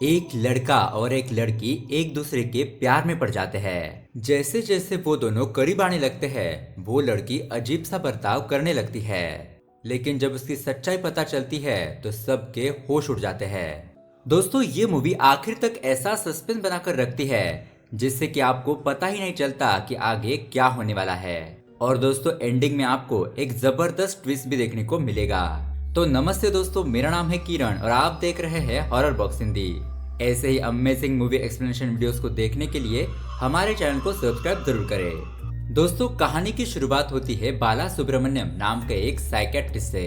एक लड़का और एक लड़की एक दूसरे के प्यार में पड़ जाते हैं। जैसे जैसे वो दोनों करीब आने लगते हैं, वो लड़की अजीब सा बर्ताव करने लगती है। लेकिन जब उसकी सच्चाई पता चलती है तो सबके होश उड़ जाते हैं। दोस्तों, ये मूवी आखिर तक ऐसा सस्पेंस बनाकर रखती है जिससे कि आपको पता ही नहीं चलता कि आगे क्या होने वाला है। और दोस्तों, एंडिंग में आपको एक जबरदस्त ट्विस्ट भी देखने को मिलेगा। तो नमस्ते दोस्तों, मेरा नाम है किरण और आप देख रहे हैं हॉरर बॉक्स हिंदी। ऐसे ही अमेजिंग मूवी एक्सप्लेनेशन वीडियोस को देखने के लिए हमारे चैनल को सब्सक्राइब जरूर करें। दोस्तों, कहानी की शुरुआत होती है बाला सुब्रमण्यम नाम के एक साइकेट्रिस्ट से।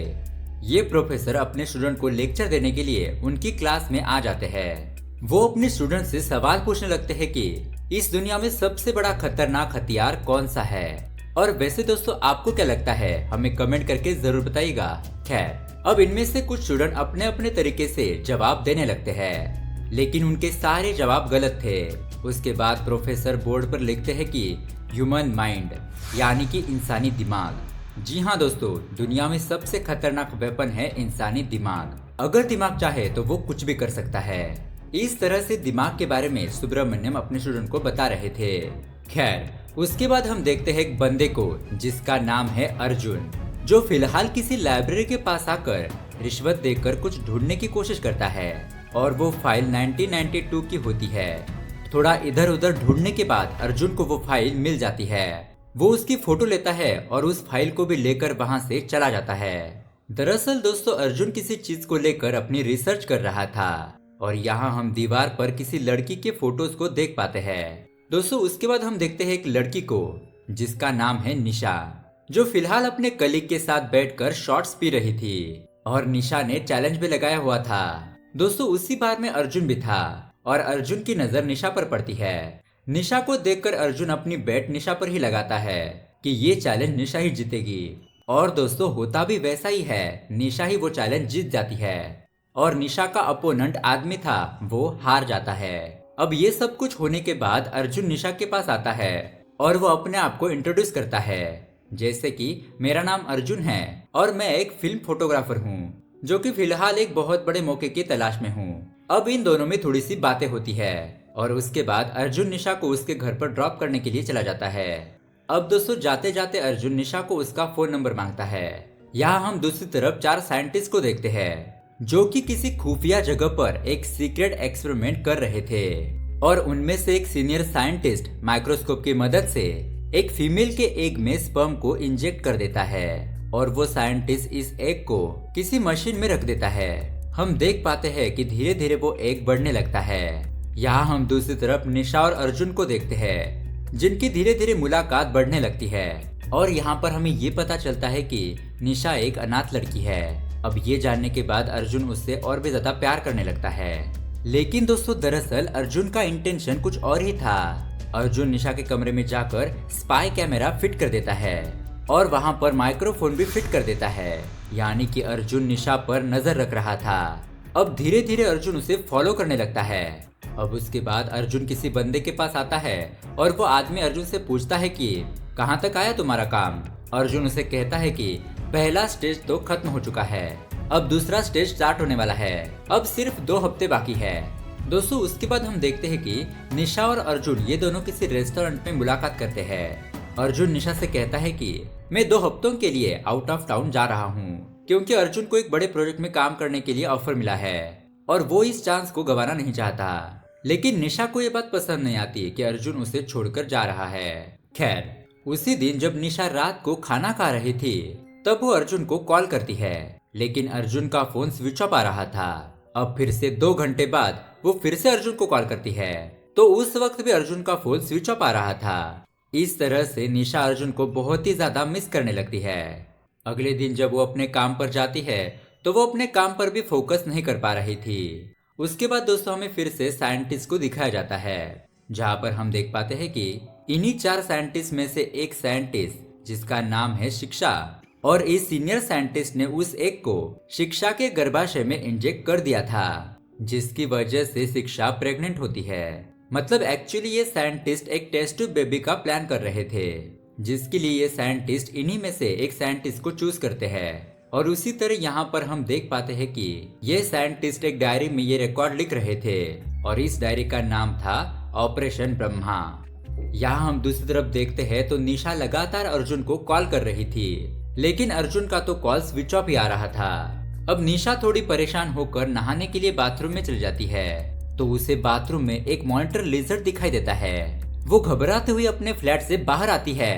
ये प्रोफेसर अपने स्टूडेंट को लेक्चर देने के लिए उनकी क्लास में आ जाते हैं। वो अपने स्टूडेंट से सवाल पूछने लगते हैं कि इस दुनिया में सबसे बड़ा खतरनाक हथियार कौन सा है। और वैसे दोस्तों, आपको क्या लगता है, हमें कमेंट करके जरूर बताइएगा। खैर, अब इनमें से कुछ स्टूडेंट अपने अपने तरीके से जवाब देने लगते हैं, लेकिन उनके सारे जवाब गलत थे। उसके बाद प्रोफेसर बोर्ड पर लिखते हैं कि ह्यूमन माइंड, यानी कि इंसानी दिमाग। जी हाँ दोस्तों, दुनिया में सबसे खतरनाक वेपन है इंसानी दिमाग। अगर दिमाग चाहे तो वो कुछ भी कर सकता है। इस तरह से दिमाग के बारे में सुब्रमण्यम अपने स्टूडेंट को बता रहे थे। खैर, उसके बाद हम देखते हैं एक बंदे को जिसका नाम है अर्जुन, जो फिलहाल किसी लाइब्रेरी के पास आकर रिश्वत देकर कुछ ढूंढने की कोशिश करता है। और वो फाइल 1992 की होती है। थोड़ा इधर उधर ढूंढने के बाद अर्जुन को वो फाइल मिल जाती है। वो उसकी फोटो लेता है और उस फाइल को भी लेकर वहां से चला जाता है। दरअसल दोस्तों, अर्जुन किसी चीज को लेकर अपनी रिसर्च कर रहा था और यहाँ हम दीवार पर किसी लड़की के फोटोज को देख पाते हैं। दोस्तों, उसके बाद हम देखते हैं एक लड़की को जिसका नाम है निशा, जो फिलहाल अपने कलीग के साथ बैठकर शॉट्स पी रही थी। और निशा ने चैलेंज भी लगाया हुआ था। दोस्तों, उसी बार में अर्जुन भी था और अर्जुन की नजर निशा पर पड़ती है। निशा को देखकर अर्जुन अपनी बेट निशा पर ही लगाता है कि ये चैलेंज निशा ही जीतेगी। और दोस्तों, होता भी वैसा ही है, निशा ही वो चैलेंज जीत जाती है और निशा का अपोनेंट आदमी था वो हार जाता है। अब ये सब कुछ होने के बाद अर्जुन निशा के पास आता है और वो अपने आप को इंट्रोड्यूस करता है, जैसे कि मेरा नाम अर्जुन है और मैं एक फिल्म फोटोग्राफर हूँ जो कि फिलहाल एक बहुत बड़े मौके की तलाश में हूँ। अब इन दोनों में थोड़ी सी बातें होती है और उसके बाद अर्जुन निशा को उसके घर पर ड्रॉप करने के लिए चला जाता है। अब दोस्तों, जाते जाते अर्जुन निशा को उसका फोन नंबर मांगता है। यहाँ हम दूसरी तरफ 4 साइंटिस्ट को देखते हैं जो कि किसी खुफिया जगह पर एक सीक्रेट एक्सपेरिमेंट कर रहे थे। और उनमें से एक सीनियर साइंटिस्ट माइक्रोस्कोप की मदद से एक फीमेल के एग में स्पर्म को इंजेक्ट कर देता है और वो साइंटिस्ट इस एग को किसी मशीन में रख देता है। हम देख पाते हैं कि धीरे धीरे वो एग बढ़ने लगता है। यहाँ हम दूसरी तरफ निशा और अर्जुन को देखते हैं जिनकी धीरे धीरे मुलाकात बढ़ने लगती है। और यहाँ पर हमें ये पता चलता है कि निशा एक अनाथ लड़की है। अब ये जानने के बाद अर्जुन उससे और भी ज्यादा प्यार करने लगता है। लेकिन दोस्तों, दरअसल अर्जुन का इंटेंशन कुछ और ही था। अर्जुन निशा के कमरे में जाकर स्पाई कैमरा फिट कर देता है और वहां पर माइक्रोफोन भी फिट कर देता है, यानी कि अर्जुन निशा पर नजर रख रहा था। अब धीरे धीरे अर्जुन उसे फॉलो करने लगता है। अब उसके बाद अर्जुन किसी बंदे के पास आता है और वो आदमी अर्जुन से पूछता है कि कहाँ तक आया तुम्हारा काम। अर्जुन उसे कहता है कि पहला स्टेज तो खत्म हो चुका है, अब दूसरा स्टेज स्टार्ट होने वाला है, अब सिर्फ 2 हफ्ते बाकी है। दोस्तों, उसके बाद हम देखते हैं कि निशा और अर्जुन ये दोनों किसी रेस्टोरेंट में मुलाकात करते हैं। अर्जुन निशा से कहता है कि मैं 2 हफ्तों के लिए आउट ऑफ टाउन जा रहा हूँ, क्योंकि अर्जुन को एक बड़े प्रोजेक्ट में काम करने के लिए ऑफर मिला है और वो इस चांस को गंवाना नहीं चाहता। लेकिन निशा को ये बात पसंद नहीं आती कि अर्जुन उसे छोड़कर जा रहा है। खैर, उसी दिन जब निशा रात को खाना खा रही थी तब वो अर्जुन को कॉल करती है, लेकिन अर्जुन का फोन स्विच ऑफ आ रहा था। अब फिर से 2 घंटे बाद वो फिर से अर्जुन को कॉल करती है, तो उस वक्त भी अर्जुन का फोन स्विच ऑफ आ रहा था। इस तरह से निशा अर्जुन को बहुत ही ज्यादा मिस करने लगती है। अगले दिन जब वो अपने काम पर जाती है तो वो अपने काम पर भी फोकस नहीं कर पा रही थी। उसके बाद दोस्तों, हमें फिर से साइंटिस्ट को दिखाया जाता है, जहाँ पर हम देख पाते हैं कि इन्हीं 4 साइंटिस्ट में से एक साइंटिस्ट जिसका नाम है शिक्षा, और इस सीनियर साइंटिस्ट ने उस एग को शिक्षा के गर्भाशय में इंजेक्ट कर दिया था, जिसकी वजह से शिक्षा प्रेग्नेंट होती है। मतलब एक्चुअली ये साइंटिस्ट एक टेस्ट ट्यूब बेबी का प्लान कर रहे थे, जिसके लिए ये साइंटिस्ट इन्हीं में से एक साइंटिस्ट को चूज करते हैं। और उसी तरह यहाँ पर हम देख पाते हैं कि ये साइंटिस्ट एक डायरी में ये रिकॉर्ड लिख रहे थे और इस डायरी का नाम था ऑपरेशन ब्रह्मा। यहाँ हम दूसरी तरफ देखते हैं तो निशा लगातार अर्जुन को कॉल कर रही थी, लेकिन अर्जुन का तो कॉल स्विच ऑफ ही आ रहा था। अब निशा थोड़ी परेशान होकर नहाने के लिए बाथरूम में चली जाती है तो उसे बाथरूम में एक मॉनिटर लेजर दिखाई देता है। वो घबराते हुए अपने फ्लैट से बाहर आती है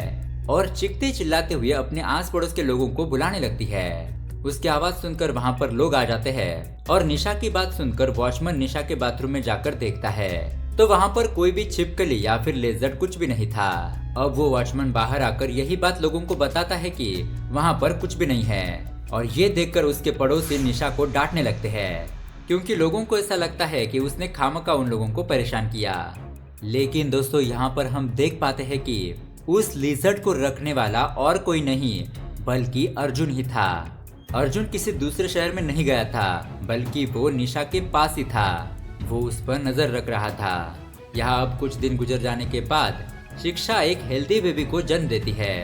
और चीखते चिल्लाते हुए अपने आस पड़ोस के लोगों को बुलाने लगती है। उसकी आवाज सुनकर वहाँ पर लोग आ जाते हैं और निशा की बात सुनकर वॉचमैन निशा के बाथरूम में जाकर देखता है तो वहाँ पर कोई भी छिपकली या फिर लेजर कुछ भी नहीं था। अब वो वॉचमैन बाहर आकर यही बात लोगों को बताता है कि वहाँ पर कुछ भी नहीं है और ये देखकर उसके पड़ोसी निशा को डांटने लगते हैं क्योंकि लोगों को ऐसा लगता है कि उसने खामखा उन लोगों को परेशान किया। लेकिन दोस्तों यहाँ पर हम देख पाते हैं कि उस लिजर्ड को रखने वाला और कोई नहीं बल्कि अर्जुन ही था। अर्जुन किसी दूसरे शहर में नहीं गया था बल्कि वो निशा के पास ही था। वो उस पर नजर रख रहा था। यहाँ अब कुछ दिन गुजर जाने के बाद शिक्षा एक हेल्दी बेबी को जन्म देती है।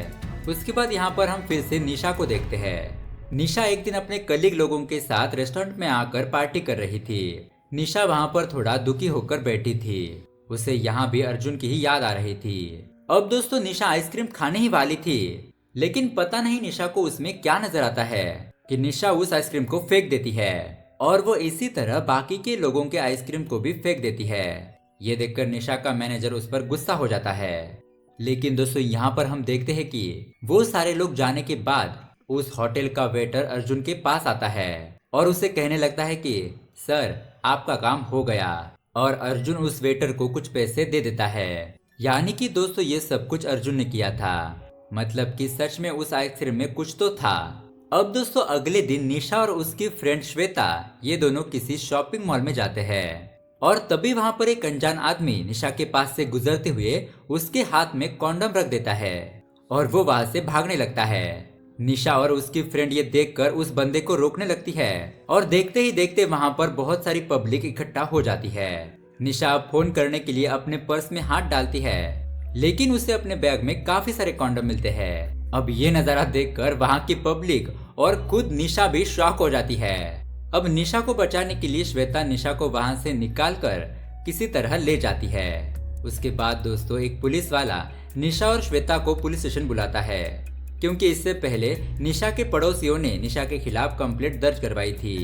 उसके बाद यहाँ पर हम फिर से निशा को देखते हैं। निशा एक दिन अपने कलीग लोगों के साथ रेस्टोरेंट में आकर पार्टी कर रही थी। निशा वहाँ पर थोड़ा दुखी होकर बैठी थी। उसे यहाँ भी अर्जुन की ही याद आ रही थी। अब दोस्तों निशा आइसक्रीम खाने ही वाली थी, लेकिन पता नहीं निशा को उसमें क्या नजर आता है कि निशा उस आइसक्रीम को फेंक देती है और वो इसी तरह बाकी के लोगों के आइसक्रीम को भी फेंक देती है। ये देखकर निशा का मैनेजर उस पर गुस्सा हो जाता है। लेकिन दोस्तों यहाँ पर हम देखते हैं कि वो सारे लोग जाने के बाद उस होटल का वेटर अर्जुन के पास आता है और उसे कहने लगता है कि सर आपका काम हो गया, और अर्जुन उस वेटर को कुछ पैसे दे देता है। यानी कि दोस्तों ये सब कुछ अर्जुन ने किया था, मतलब कि सच में उस आइसक्रीम में कुछ तो था। अब दोस्तों अगले दिन निशा और उसकी फ्रेंड श्वेता ये दोनों किसी शॉपिंग मॉल में जाते हैं और तभी वहां पर एक अनजान आदमी निशा के पास से गुजरते हुए उसके हाथ में कॉन्डम रख देता है और वो वहां से भागने लगता है। निशा और उसकी फ्रेंड ये देखकर उस बंदे को रोकने लगती है और देखते ही देखते वहां पर बहुत सारी पब्लिक इकट्ठा हो जाती है। निशा अब फोन करने के लिए अपने पर्स में हाथ डालती है, लेकिन उसे अपने बैग में काफी सारे कॉन्डम मिलते हैं। अब ये नजारा देखकर वहां की पब्लिक और खुद निशा भी शॉक हो जाती है। अब निशा को बचाने के लिए श्वेता निशा को वहां से निकालकर किसी तरह ले जाती है। उसके बाद दोस्तों एक पुलिस वाला निशा और श्वेता को पुलिस स्टेशन बुलाता है क्योंकि इससे पहले निशा के पड़ोसियों ने निशा के खिलाफ कंप्लेंट दर्ज करवाई थी।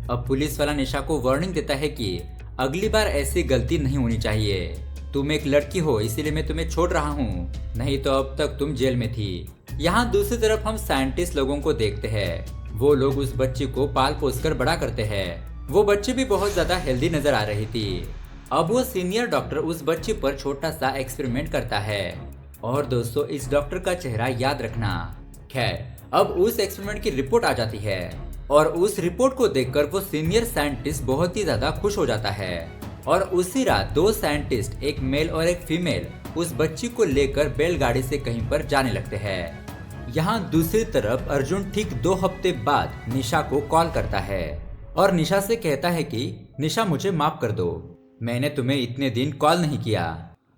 अब पुलिस वाला निशा को वार्निंग देता है कि अगली बार ऐसी गलती नहीं होनी चाहिए। तुम एक लड़की हो इसीलिए मैं तुम्हें छोड़ रहा हूँ, नहीं तो अब तक तुम जेल में थी। यहाँ दूसरी तरफ हम साइंटिस्ट लोगों को देखते हैं। वो लोग उस बच्ची को पाल पोस कर बड़ा करते हैं। वो बच्ची भी बहुत ज्यादा हेल्दी नजर आ रही थी। अब वो सीनियर डॉक्टर उस बच्ची पर छोटा सा एक्सपेरिमेंट करता है और दोस्तों इस डॉक्टर का चेहरा याद रखना। खैर अब उस एक्सपेरिमेंट की रिपोर्ट आ जाती है और उस रिपोर्ट को देखकर वो सीनियर साइंटिस्ट बहुत ही ज्यादा खुश हो जाता है और उसी रात दो साइंटिस्ट एक मेल और एक फीमेल उस बच्ची को लेकर बैलगाड़ी से कहीं पर जाने लगते हैं। यहाँ दूसरी तरफ अर्जुन ठीक 2 हफ्ते बाद निशा को कॉल करता है और निशा से कहता है कि निशा मुझे माफ कर दो, मैंने तुम्हें इतने दिन कॉल नहीं किया।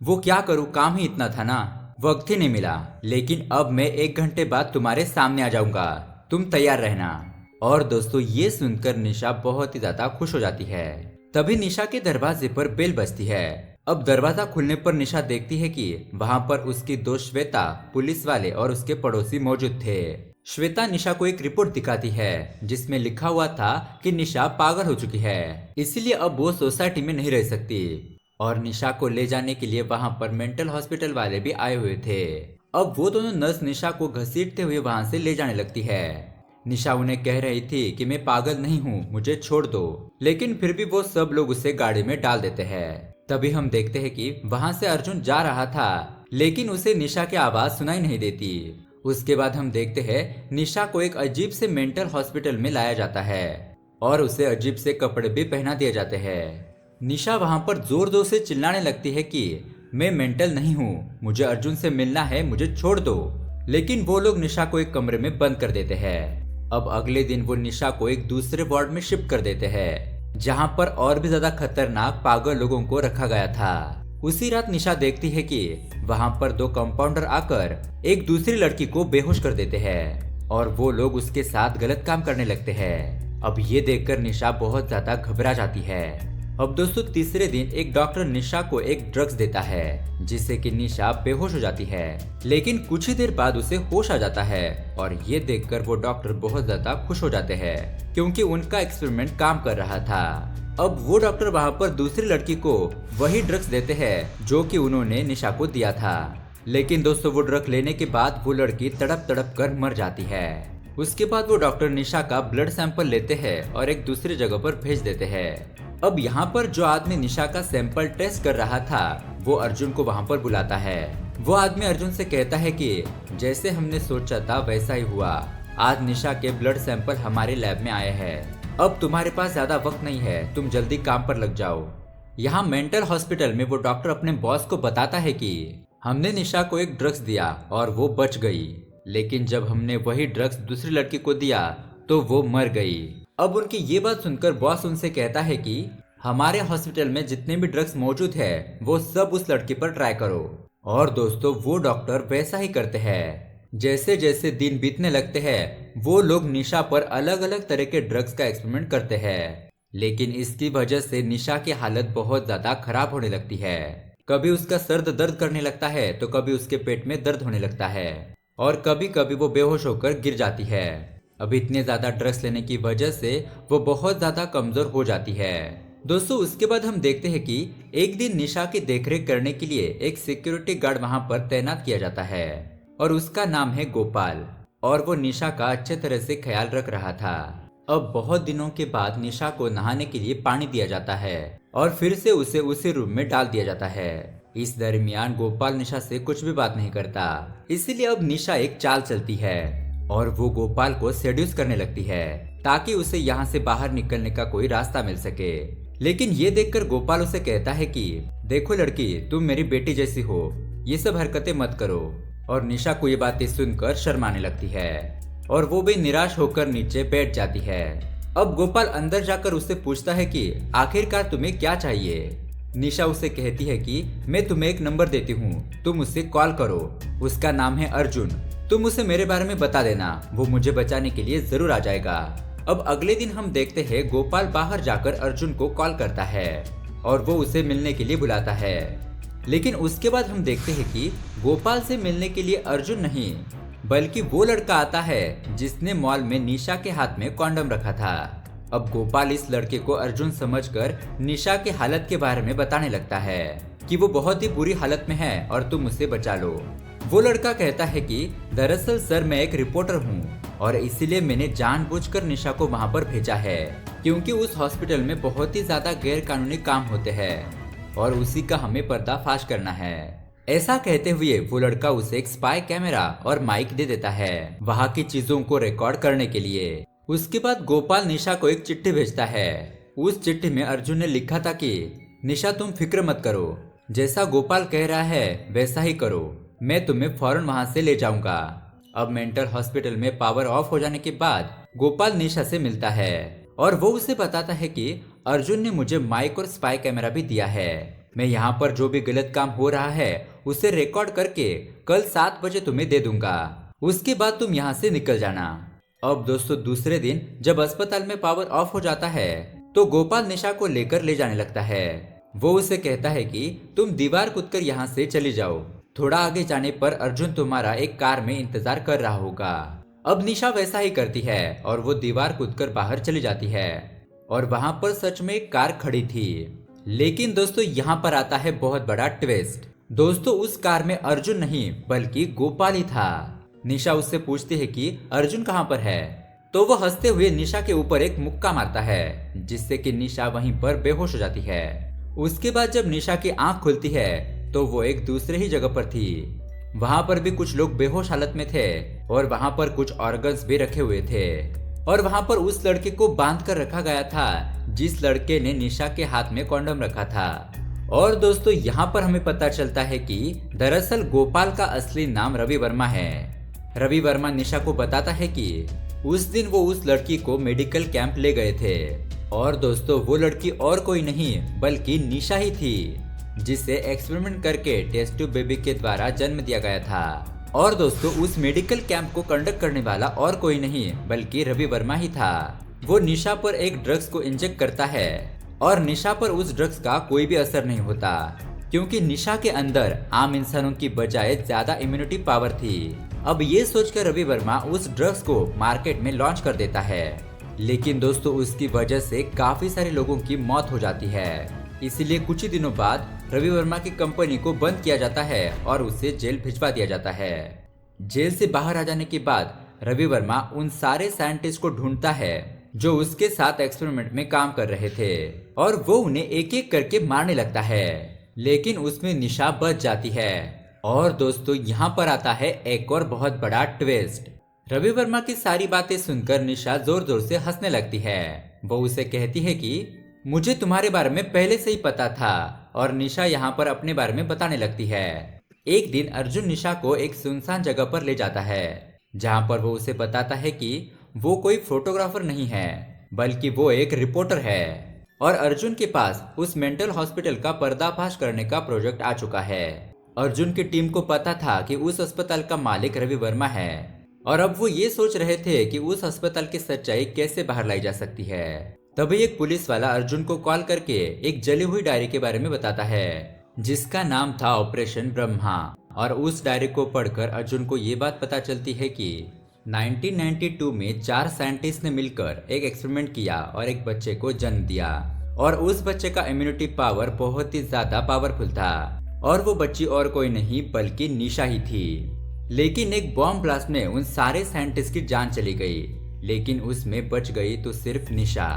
वो क्या करूँ, काम ही इतना था ना, वक्त ही नहीं मिला। लेकिन अब मैं 1 घंटे बाद तुम्हारे सामने आ जाऊंगा, तुम तैयार रहना। और दोस्तों ये सुनकर निशा बहुत ही ज्यादा खुश हो जाती है। तभी निशा के दरवाजे पर बेल बजती है। अब दरवाजा खुलने पर निशा देखती है कि वहाँ पर उसकी दोस्त श्वेता, पुलिस वाले और उसके पड़ोसी मौजूद थे। श्वेता निशा को एक रिपोर्ट दिखाती है जिसमें लिखा हुआ था कि निशा पागल हो चुकी है, इसलिए अब वो सोसाइटी में नहीं रह सकती। और निशा को ले जाने के लिए वहाँ पर मेंटल हॉस्पिटल वाले भी आए हुए थे। अब वो दोनों नर्स निशा को घसीटते हुए वहाँ से ले जाने लगती है। निशा उन्हें कह रही थी कि मैं पागल नहीं हूँ, मुझे छोड़ दो, लेकिन फिर भी वो सब लोग उसे गाड़ी में डाल देते हैं। तभी हम देखते हैं कि वहाँ से अर्जुन जा रहा था, लेकिन उसे निशा की आवाज सुनाई नहीं देती। उसके बाद हम देखते हैं निशा को एक अजीब से मेंटल हॉस्पिटल में लाया जाता है और उसे अजीब से कपड़े भी पहना दिए जाते हैं। निशा वहाँ पर जोर जोर से चिल्लाने लगती है कि मैं मेंटल नहीं हूँ, मुझे अर्जुन से मिलना है, मुझे छोड़ दो। लेकिन वो लोग निशा को एक कमरे में बंद कर देते हैं। अब अगले दिन वो निशा को एक दूसरे वार्ड में शिफ्ट कर देते हैं जहाँ पर और भी ज्यादा खतरनाक पागल लोगों को रखा गया था। उसी रात निशा देखती है कि वहाँ पर 2 कंपाउंडर आकर एक दूसरी लड़की को बेहोश कर देते हैं और वो लोग उसके साथ गलत काम करने लगते हैं। अब ये देखकर निशा बहुत ज्यादा घबरा जाती है। अब दोस्तों तीसरे दिन एक डॉक्टर निशा को एक ड्रग्स देता है जिससे कि निशा बेहोश हो जाती है, लेकिन कुछ ही देर बाद उसे होश आ जाता है और ये देखकर वो डॉक्टर बहुत ज्यादा खुश हो जाते हैं क्योंकि उनका एक्सपेरिमेंट काम कर रहा था। अब वो डॉक्टर वहाँ पर दूसरी लड़की को वही ड्रग्स देते हैं जो कि उन्होंने निशा को दिया था, लेकिन दोस्तों वो ड्रग लेने के बाद वो लड़की तड़प तड़प कर मर जाती है। उसके बाद वो डॉक्टर निशा का ब्लड सैंपल लेते हैं और एक दूसरी जगह पर भेज देते हैं। अब यहाँ पर जो आदमी निशा का सैंपल टेस्ट कर रहा था वो अर्जुन को वहाँ पर बुलाता है। वो आदमी अर्जुन से कहता है कि जैसे हमने सोचा था वैसा ही हुआ, आज निशा के ब्लड सैंपल हमारे लैब में आए हैं। अब तुम्हारे पास ज्यादा वक्त नहीं है, तुम जल्दी काम पर लग जाओ। यहाँ मेंटल हॉस्पिटल में वो डॉक्टर अपने बॉस को बताता है कि हमने निशा को एक ड्रग्स दिया और वो बच गई, लेकिन जब हमने वही ड्रग्स दूसरी लड़की को दिया तो वो मर गई। अब उनकी ये बात सुनकर बॉस उनसे कहता है कि हमारे हॉस्पिटल में जितने भी ड्रग्स मौजूद है वो सब उस लड़की पर ट्राई करो। और दोस्तों वो डॉक्टर वैसा ही करते हैं। जैसे जैसे दिन बीतने लगते हैं वो लोग निशा पर अलग अलग तरह के ड्रग्स का एक्सपेरिमेंट करते हैं, लेकिन इसकी वजह से निशा की हालत बहुत ज्यादा खराब होने लगती है। कभी उसका सर दर्द करने लगता है तो कभी उसके पेट में दर्द होने लगता है और कभी कभी वो बेहोश होकर गिर जाती है। अब इतने ज्यादा ड्रग्स लेने की वजह से वो बहुत ज्यादा कमजोर हो जाती है। दोस्तों उसके बाद हम देखते हैं कि एक दिन निशा की देखरेख करने के लिए एक सिक्योरिटी गार्ड वहां पर तैनात किया जाता है और उसका नाम है गोपाल, और वो निशा का अच्छे तरह से ख्याल रख रहा था। अब बहुत दिनों के बाद निशा को नहाने के लिए पानी दिया जाता है और फिर से उसे उसी रूम में डाल दिया जाता है। इस दरमियान गोपाल निशा से कुछ भी बात नहीं करता, इसीलिए अब निशा एक चाल चलती है और वो गोपाल को सेड्यूस करने लगती है ताकि उसे यहाँ से बाहर निकलने का कोई रास्ता मिल सके। लेकिन ये देखकर गोपाल उसे कहता है कि देखो लड़की, तुम मेरी बेटी जैसी हो, ये सब हरकतें मत करो। और निशा को ये बातें सुनकर शर्माने लगती है और वो भी निराश होकर नीचे बैठ जाती है। अब गोपाल अंदर जाकर उससे पूछता है कि आखिरकार तुम्हें क्या चाहिए। निशा उसे कहती है कि मैं तुम्हें एक नंबर देती हूँ, तुम उससे कॉल करो, उसका नाम है अर्जुन, तुम उसे मेरे बारे में बता देना, वो मुझे बचाने के लिए जरूर आ जाएगा। अब अगले दिन हम देखते हैं गोपाल बाहर जाकर अर्जुन को कॉल करता है और वो उसे मिलने के लिए बुलाता है। लेकिन उसके बाद हम देखते हैं कि गोपाल से मिलने के लिए अर्जुन नहीं बल्कि वो लड़का आता है जिसने मॉल में निशा के हाथ में कॉन्डम रखा था। अब गोपाल इस लड़के को अर्जुन समझकर निशा की हालत के बारे में बताने लगता है कि वो बहुत ही बुरी हालत में है और तुम उसे बचा लो। वो लड़का कहता है कि दरअसल सर मैं एक रिपोर्टर हूँ और इसीलिए मैंने जानबूझकर निशा को वहाँ पर भेजा है क्योंकि उस हॉस्पिटल में बहुत ही ज्यादा गैर कानूनी काम होते हैं और उसी का हमें पर्दाफाश करना है। ऐसा कहते हुए वो लड़का उसे एक स्पाई कैमरा और माइक दे देता है वहाँ की चीजों को रिकॉर्ड करने के लिए। उसके बाद गोपाल निशा को एक चिट्ठी भेजता है। उस चिट्ठी में अर्जुन ने लिखा था कि निशा तुम फिक्र मत करो, जैसा गोपाल कह रहा है वैसा ही करो, मैं तुम्हें फौरन वहाँ से ले जाऊंगा। अब मेंटल हॉस्पिटल में पावर ऑफ हो जाने के बाद गोपाल निशा से मिलता है और वो उसे बताता है कि अर्जुन ने मुझे माइक और स्पाई कैमरा भी दिया है, मैं यहाँ पर जो भी गलत काम हो रहा है उसे रिकॉर्ड करके कल 7 बजे तुम्हें दे दूंगा, उसके बाद तुम यहाँ से निकल जाना। अब दोस्तों दूसरे दिन जब अस्पताल में पावर ऑफ हो जाता है तो गोपाल निशा को लेकर ले जाने लगता है। वो उसे कहता है कि तुम दीवार कूदकर यहाँ से चली जाओ, थोड़ा आगे जाने पर अर्जुन तुम्हारा एक कार में इंतजार कर रहा होगा। अब निशा वैसा ही करती है और वो दीवार कूदकर बाहर चली जाती है और वहां पर सच में एक कार खड़ी थी। लेकिन दोस्तों यहाँ पर आता है बहुत बड़ा ट्विस्ट। दोस्तों उस कार में अर्जुन नहीं बल्कि गोपाल ही था। निशा उससे पूछती है कि अर्जुन कहाँ पर है, तो वो हंसते हुए निशा के ऊपर एक मुक्का मारता है जिससे कि निशा वहीं पर बेहोश हो जाती है। उसके बाद जब निशा की आंख खुलती है तो वो एक दूसरे ही जगह पर थी। वहां पर भी कुछ लोग बेहोश हालत में थे और वहां पर कुछ ऑर्गन्स भी रखे हुए थे और वहां पर उस लड़के को बांध कर रखा गया था जिस लड़के ने निशा के हाथ में कॉन्डम रखा था। और दोस्तों यहाँ पर हमें पता चलता है कि दरअसल गोपाल का असली नाम रवि वर्मा है। रवि वर्मा निशा को बताता है कि उस दिन वो उस लड़की को मेडिकल कैंप ले गए थे और दोस्तों वो लड़की और कोई नहीं बल्कि निशा ही थी जिसे एक्सपेरिमेंट करके टेस्ट ट्यूब बेबी के द्वारा जन्म दिया गया था। और दोस्तों उस मेडिकल कैंप को कंडक्ट करने वाला और कोई नहीं बल्कि रवि वर्मा ही था। वो निशा पर एक ड्रग्स को इंजेक्ट करता है और निशा पर उस ड्रग्स का कोई भी असर नहीं होता, क्योंकि निशा के अंदर आम इंसानों की बजाय ज्यादा इम्यूनिटी पावर थी। अब ये सोचकर रवि वर्मा उस ड्रग्स को मार्केट में लॉन्च कर देता है, लेकिन दोस्तों उसकी वजह से काफी सारे लोगों की मौत हो जाती है। इसीलिए कुछ ही दिनों बाद रवि वर्मा की कंपनी को बंद किया जाता है और उसे जेल भिजवा दिया जाता है। जेल से बाहर आ जाने के बाद रवि वर्मा उन सारे साइंटिस्ट को ढूंढता है जो उसके साथ एक्सपेरिमेंट में काम कर रहे थे, और वो उन्हें एक एक करके मारने लगता है, लेकिन उसमें निशा बच जाती है। और दोस्तों यहाँ पर आता है एक और बहुत बड़ा ट्विस्ट। रवि वर्मा की सारी बातें सुनकर निशा जोर जोर से हंसने लगती है। वो उसे कहती है कि मुझे तुम्हारे बारे में पहले से ही पता था, और निशा यहाँ पर अपने बारे में बताने लगती है। एक दिन अर्जुन निशा को एक सुनसान जगह पर ले जाता है, जहाँ पर वो उसे बताता है कि वो कोई फोटोग्राफर नहीं है बल्कि वो एक रिपोर्टर है, और अर्जुन के पास उस मेंटल हॉस्पिटल का पर्दाफाश करने का प्रोजेक्ट आ चुका है। अर्जुन की टीम को पता था कि उस अस्पताल का मालिक रवि वर्मा है, और अब वो ये सोच रहे थे कि उस अस्पताल की सच्चाई कैसे बाहर लाई जा सकती है। तभी एक पुलिस वाला अर्जुन को कॉल करके एक जली हुई डायरी के बारे में बताता है, जिसका नाम था ऑपरेशन ब्रह्मा। और उस डायरी को पढ़कर अर्जुन को ये बात पता चलती है कि 1992 में 4 साइंटिस्ट ने मिलकर एक एक्सपेरिमेंट किया और एक बच्चे को जन्म दिया, और उस बच्चे का इम्यूनिटी पावर बहुत ही ज्यादा पावरफुल था, और वो बच्ची और कोई नहीं बल्कि निशा ही थी। लेकिन एक बॉम्ब ब्लास्ट में उन सारे साइंटिस्ट की जान चली गई, लेकिन उसमें बच गई तो सिर्फ निशा।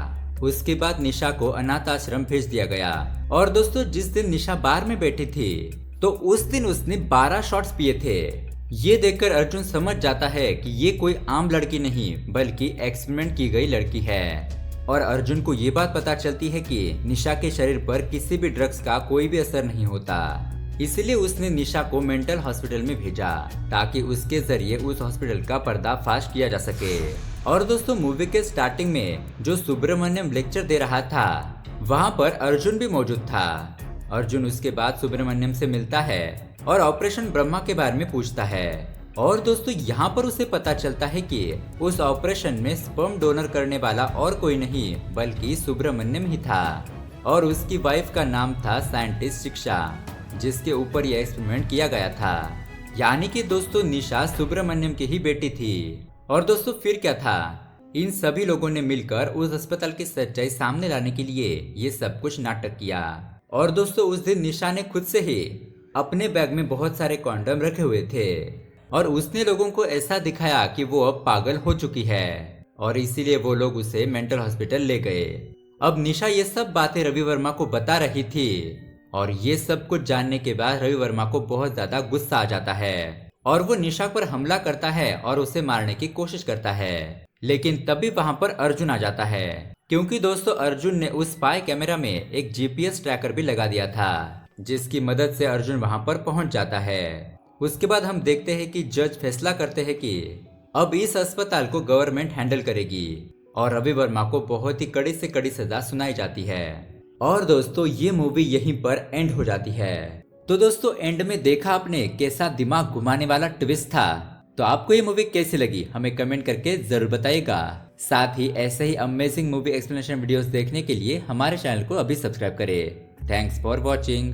उसके बाद निशा को अनाथ आश्रम भेज दिया गया। और दोस्तों जिस दिन निशा बार में बैठी थी तो उस दिन उसने 12 शॉट्स पिए थे। ये देखकर अर्जुन समझ जाता है कि ये कोई आम लड़की नहीं बल्कि एक्सपेरिमेंट की गई लड़की है। और अर्जुन को ये बात पता चलती है कि निशा के शरीर पर किसी भी ड्रग्स का कोई भी असर नहीं होता, इसलिए उसने निशा को मेंटल हॉस्पिटल में भेजा ताकि उसके जरिए उस हॉस्पिटल का पर्दाफाश किया जा सके। और दोस्तों मूवी के स्टार्टिंग में जो सुब्रमण्यम लेक्चर दे रहा था वहाँ पर अर्जुन भी मौजूद था। अर्जुन उसके बाद सुब्रमण्यम से मिलता है और ऑपरेशन ब्रह्मा के बारे में पूछता है। और दोस्तों यहाँ पर उसे पता चलता है कि उस ऑपरेशन में स्पर्म डोनर करने वाला और कोई नहीं बल्कि सुब्रमण्यम ही था, और उसकी वाइफ का नाम था साइंटिस्ट शिक्षा, जिसके ऊपर यह एक्सपेरिमेंट किया गया था। यानी कि दोस्तों निशा सुब्रमण्यम की ही बेटी थी। और दोस्तों फिर क्या था, इन सभी लोगों ने मिलकर उस अस्पताल की सच्चाई सामने लाने के लिए ये सब कुछ नाटक किया। और दोस्तों उस दिन निशा ने खुद से ही अपने बैग में बहुत सारे कॉन्डम रखे हुए थे, और उसने लोगों को ऐसा दिखाया कि वो अब पागल हो चुकी है, और इसीलिए वो लोग उसे मेंटल हॉस्पिटल ले गए। अब निशा ये सब बातें रवि वर्मा को बता रही थी, और ये सब कुछ जानने के बाद रवि वर्मा को बहुत ज्यादा गुस्सा आ जाता है, और वो निशा पर हमला करता है और उसे मारने की कोशिश करता है। लेकिन तभी वहां पर अर्जुन आ जाता है, क्योंकि दोस्तों अर्जुन ने उस स्पाई कैमरा में एक जीपीएस ट्रैकर भी लगा दिया था, जिसकी मदद से अर्जुन वहां पर पहुंच जाता है। उसके बाद हम देखते हैं कि जज फैसला करते हैं कि अब इस अस्पताल को गवर्नमेंट हैंडल करेगी, और रवि वर्मा को बहुत ही कड़ी से कड़ी सजा सुनाई जाती है। और दोस्तों ये मूवी यहीं पर एंड हो जाती है। तो दोस्तों एंड में देखा आपने कैसा दिमाग घुमाने वाला ट्विस्ट था। तो आपको ये मूवी कैसी लगी हमें कमेंट करके जरूर बताइएगा। साथ ही ऐसे ही अमेजिंग मूवी एक्सप्लेनेशन वीडियोस देखने के लिए हमारे चैनल को अभी सब्सक्राइब करें। Thanks for watching.